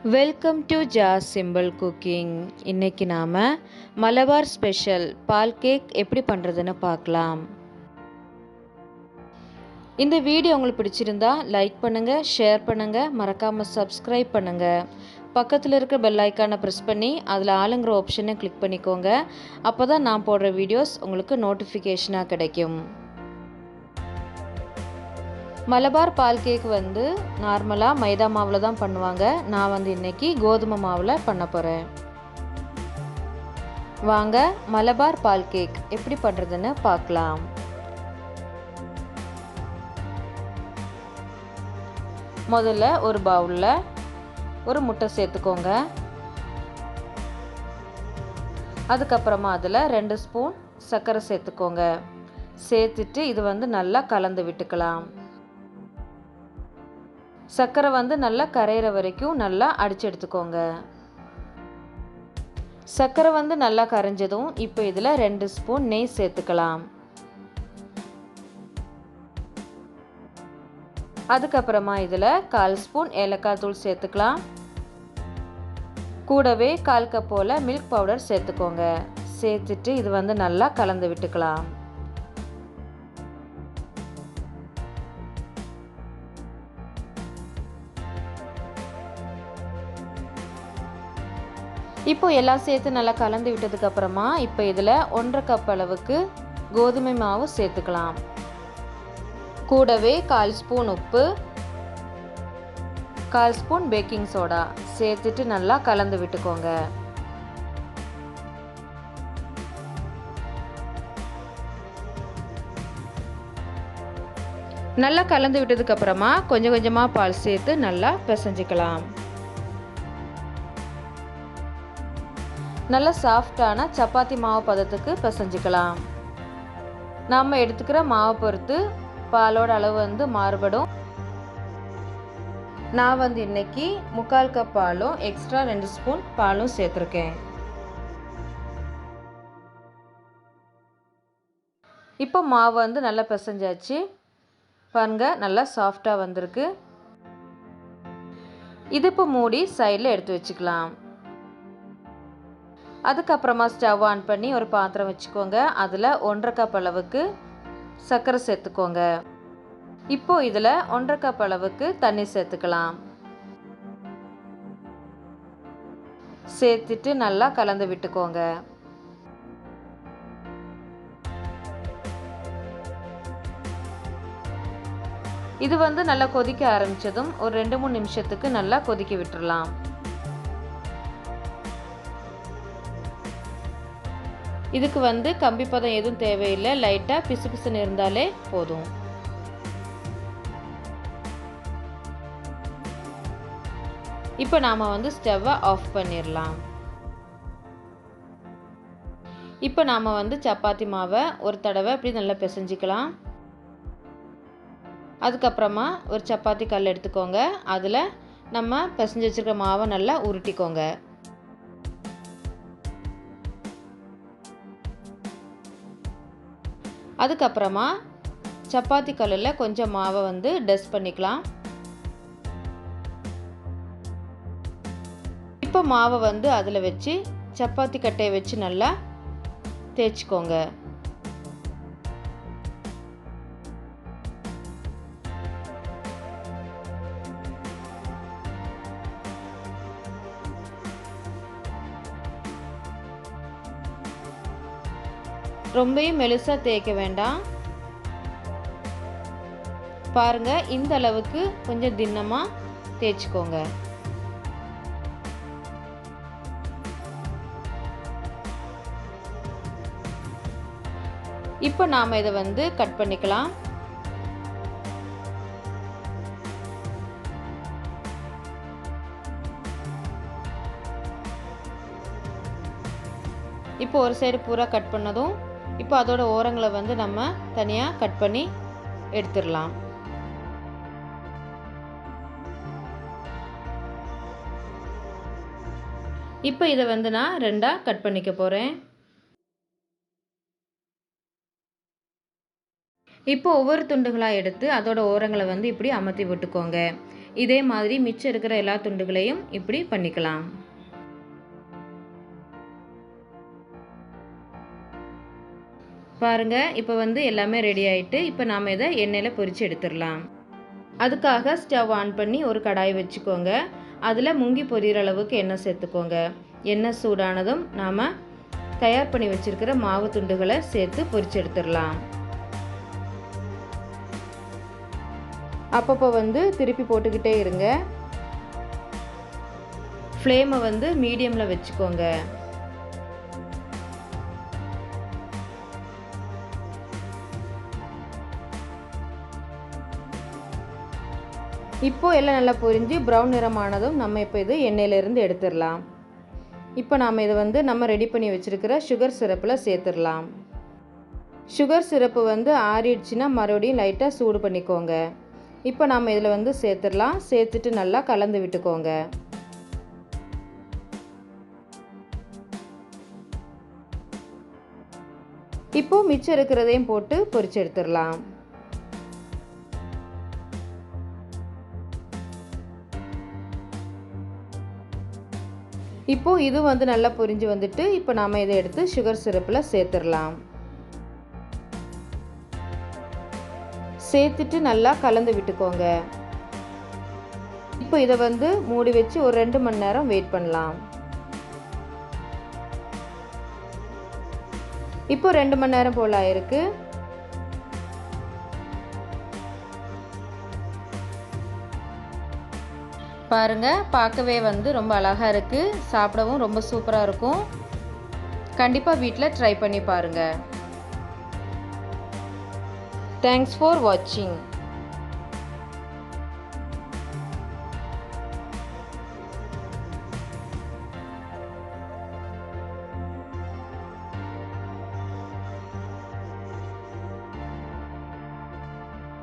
Welcome to Jas simple cooking. இன்றைக்கி நாம் Malabar special பால் cake எப்படி பண்ணுறதுன்னு பார்க்கலாம். இந்த வீடியோ உங்களுக்கு பிடிச்சிருந்தா லைக் பண்ணுங்கள், ஷேர் பண்ணுங்கள், மறக்காமல் சப்ஸ்கிரைப் பண்ணுங்கள். பக்கத்தில் இருக்க பெல் ஐக்கானை ப்ரெஸ் பண்ணி அதில் ஆளுங்கிற ஆப்ஷனை கிளிக் பண்ணிக்கோங்க. அப்போ தான் நான் போடுற வீடியோஸ் உங்களுக்கு நோட்டிஃபிகேஷனாக கிடைக்கும். மலபார் பால் கேக் வந்து நார்மலாக மைதா மாவில் தான் பண்ணுவாங்க. நான் வந்து இன்றைக்கி கோதுமை மாவில் பண்ண போகிறேன். வாங்க மலபார் பால் கேக் எப்படி பண்ணுறதுன்னு பார்க்கலாம். முதல்ல ஒரு பவுலில் ஒரு முட்டை சேர்த்துக்கோங்க. அதுக்கப்புறமா அதில் 2 ஸ்பூன் சர்க்கரை சேர்த்துக்கோங்க. சேர்த்துட்டு இது வந்து நல்லா கலந்து விட்டுக்கலாம். சர்க்கரை வந்து நல்லா கரையிற வரைக்கும் நல்லா அடித்து எடுத்துக்கோங்க. சர்க்கரை வந்து நல்லா கரைஞ்சதும் இப்போ இதில் 2 ஸ்பூன் நெய் சேர்த்துக்கலாம். அதுக்கப்புறமா இதில் 1/4 ஸ்பூன் ஏலக்காய் தூள் சேர்த்துக்கலாம். கூடவே 1/4 கப் போல் மில்க் பவுடர் சேர்த்துக்கோங்க. சேர்த்துட்டு இது வந்து நல்லா கலந்து விட்டுக்கலாம். இப்போ எல்லாம் சேர்த்து நல்லா கலந்து விட்டதுக்கப்புறமா இப்போ இதில் 1/2 கப் அளவுக்கு கோதுமை மாவு சேர்த்துக்கலாம். கூடவே 1/4 ஸ்பூன் உப்பு, 1/4 ஸ்பூன் பேக்கிங் சோடா சேர்த்துட்டு நல்லா கலந்து விட்டுக்கோங்க. நல்லா கலந்து விட்டதுக்கப்புறமா கொஞ்சம் கொஞ்சமாக பால் சேர்த்து நல்லா பிசைஞ்சிக்கலாம். நல்லா சாஃப்டான சப்பாத்தி மாவு பதத்துக்கு பிசைஞ்சிக்கலாம். நாம் எடுத்துக்கிற மாவை பொறுத்து பாலோட அளவு வந்து மாறுபடும். நான் வந்து இன்னைக்கு 3/4 கப் பாலும் எக்ஸ்ட்ரா 2 ஸ்பூன் பாலும் சேர்த்துருக்கேன். இப்போ மாவு வந்து நல்லா பிசைஞ்சாச்சு. பாருங்க நல்லா சாஃப்டாக வந்திருக்கு. இது இப்போ மூடி சைடில் எடுத்து வச்சுக்கலாம். அதுக்கப்புறமா ஸ்டவ் ஆன் பண்ணி ஒரு பாத்திரம் வச்சுக்கோங்க. அதில் 1/2 கப் அளவுக்கு சர்க்கரை சேர்த்துக்கோங்க. இப்போ இதில் 1/2 கப் அளவுக்கு தண்ணி சேர்த்துக்கலாம். சேர்த்துட்டு நல்லா கலந்து விட்டுக்கோங்க. இது வந்து நல்லா கொதிக்க ஆரம்பித்ததும் ஒரு 2-3 நிமிஷத்துக்கு நல்லா கொதிக்க விட்டுறலாம். இதுக்கு வந்து கம்பி பதம் எதுவும் தேவையில்லை, லைட்டாக பிசு பிசுன்னு இருந்தாலே போதும். இப்போ நாம் வந்து ஸ்டவ்வை ஆஃப் பண்ணிடலாம். இப்போ நாம் வந்து சப்பாத்தி மாவை ஒரு தடவை இப்படி நல்லா பிசைஞ்சிக்கலாம். அதுக்கப்புறமா ஒரு சப்பாத்தி கல் எடுத்துக்கோங்க. அதில் நம்ம பிசைஞ்சு வச்சுருக்க மாவை நல்லா உருட்டிக்கோங்க. அதுக்கப்புறமா சப்பாத்தி கல்லில் கொஞ்சம் மாவை வந்து டஸ்ட் பண்ணிக்கலாம். இப்போ மாவை வந்து அதில் வச்சு சப்பாத்தி கட்டையை வச்சு நல்லா தேய்ச்சிக்கோங்க. ரொம்பவும் மெலிசாக தேய்க்க வேண்டாம். பாருங்க இந்த அளவுக்கு கொஞ்சம் தின்னமாக தேய்ச்சிக்கோங்க. இப்போ நாம் இதை வந்து கட் பண்ணிக்கலாம். இப்போ ஒரு சைடு பூரா கட் பண்ணதும் இப்போ அதோட ஓரங்களை வந்து நம்ம தனியாக கட் பண்ணி எடுத்துடலாம். இப்போ இதை வந்து நான் 2ஆக கட் பண்ணிக்க போகிறேன். இப்போ ஒவ்வொரு துண்டுகளாக எடுத்து அதோட ஓரங்களை வந்து இப்படி அமர்த்தி விட்டுக்கோங்க. இதே மாதிரி மிச்சம் இருக்கிற எல்லா துண்டுகளையும் இப்படி பண்ணிக்கலாம். பாருங்க, இப்போ வந்து எல்லாமே ரெடி ஆயிட்டு இப்போ நாம இதை எண்ணெயில் பொரிச்சு எடுத்துடலாம். அதுக்காக ஸ்டவ் ஆன் பண்ணி ஒரு கடாய் வச்சுக்கோங்க. அதில் முங்கி பொரியிற அளவுக்கு எண்ணெய் சேர்த்துக்கோங்க. எண்ணெய் சூடானதும் நாம் தயார் பண்ணி வச்சுருக்கிற மாவு துண்டுகளை சேர்த்து பொரிச்சு எடுத்துடலாம். அப்பப்போ வந்து திருப்பி போட்டுக்கிட்டே இருங்க. ஃப்ளேமை வந்து மீடியமில் வச்சுக்கோங்க. இப்போ எல்லாம் நல்லா பொரிஞ்சு ப்ரௌன் நிறமானதும் நம்ம இப்போ இது எண்ணெயிலேருந்து எடுத்துடலாம். இப்போ நாம் இதை வந்து நம்ம ரெடி பண்ணி வச்சுருக்கிற சுகர் சிரப்பில் சேர்த்துடலாம். சுகர் சிரப்பு வந்து ஆறிடுச்சுன்னா மறுபடியும் லைட்டாக சூடு பண்ணிக்கோங்க. இப்போ நாம் இதில் வந்து சேர்த்துடலாம். சேர்த்துட்டு நல்லா கலந்து விட்டுக்கோங்க. இப்போ மிச்சம் இருக்கிறதையும் போட்டு பொரிச்சு எடுத்துடலாம். இப்போ இது வந்து நல்லா பொரிஞ்சு வந்துட்டு இப்போ நாம் இதை எடுத்து சுகர் சிரப்பில் சேர்த்துடலாம். சேர்த்துட்டு நல்லா கலந்து விட்டுக்கோங்க. இப்போ இதை வந்து மூடி வச்சு ஒரு 2 மணி நேரம் வெயிட் பண்ணலாம். இப்போ 2 மணி நேரம் போல் ஆயிருக்கு. பாருங்கள், பார்க்கவே வந்து ரொம்ப அழகாக இருக்குது. சாப்பிடவும் ரொம்ப சூப்பராக இருக்கும். கண்டிப்பாக வீட்டில் ட்ரை பண்ணி பாருங்கள். தேங்க்ஸ் ஃபார் வாட்சிங்.